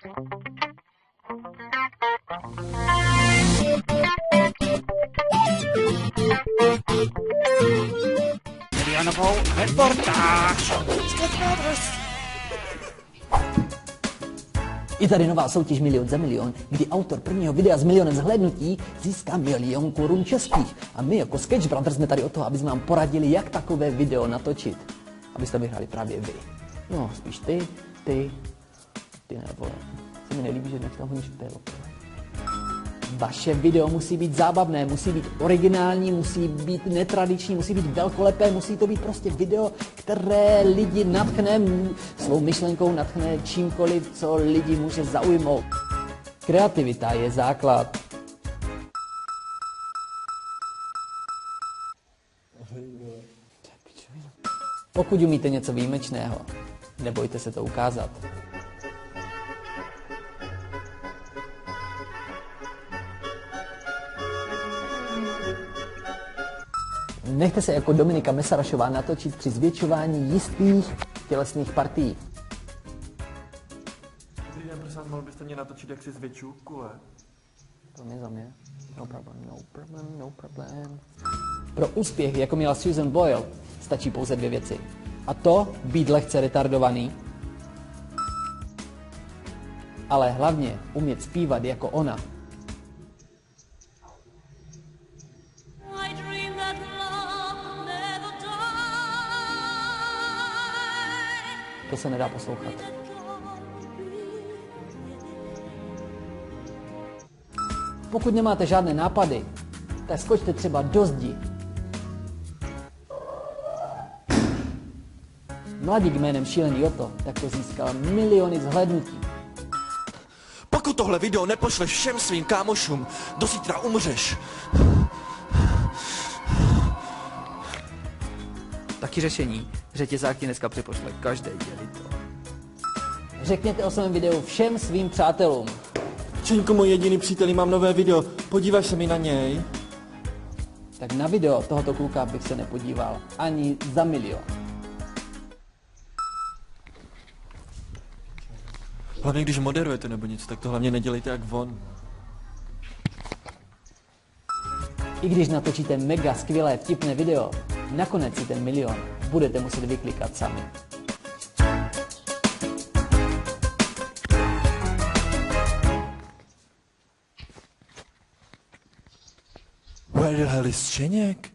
Milionovou reportáž. Je tady nová soutěž Milion za milion, kdy autor prvního videa s milionem zhlédnutí získá 1 000 000 korun českých. A my jako Sketch Brothers jsme tady o toho, aby jsme vám poradili, jak takové video natočit. Abyste vyhráli právě vy. No, spíš ty ne, vole. Se mi nelíbí, že dneska honíš v té lokale. Vaše video musí být zábavné, musí být originální, musí být netradiční, musí být velkolepé, musí to být prostě video, které lidi nadchne svou myšlenkou, nadchne čímkoliv, co lidi může zaujmout. Kreativita je základ. Pokud umíte něco výjimečného, nebojte se to ukázat. Nechte se jako Dominika Mesarašová natočit při zvětšování jistých tělesných partií. Dobrý den, prosím, mohl byste mě natočit, jak si zvětšuju kule? To mě za mě. No problem, no problem, no problem. Pro úspěch, jako měla Susan Boyle, stačí pouze 2 věci. A to být lehce retardovaný, ale hlavně umět zpívat jako ona. To se nedá poslouchat. Pokud nemáte žádné nápady, tak skočte třeba do zdi. Mladík jménem Šílený Joto takto získal miliony zhlédnutí. Pokud tohle video nepošleš všem svým kámošům, do zítra umřeš. Taky řešení. Řetězák ti dneska připošle každý dělito. Řekněte o svém videu všem svým přátelům. Čeňko, můj jediný příteli, mám nové video, podíváš se mi na něj? Tak na video tohoto kluka bych se nepodíval ani za 1 000 000. Hlavně když moderujete nebo něco, tak to hlavně nedělejte jak on. I když natočíte mega skvělé vtipné video, nakonec si ten 1 000 000 budete muset vyklikat sami. Where the hell is Čeněk?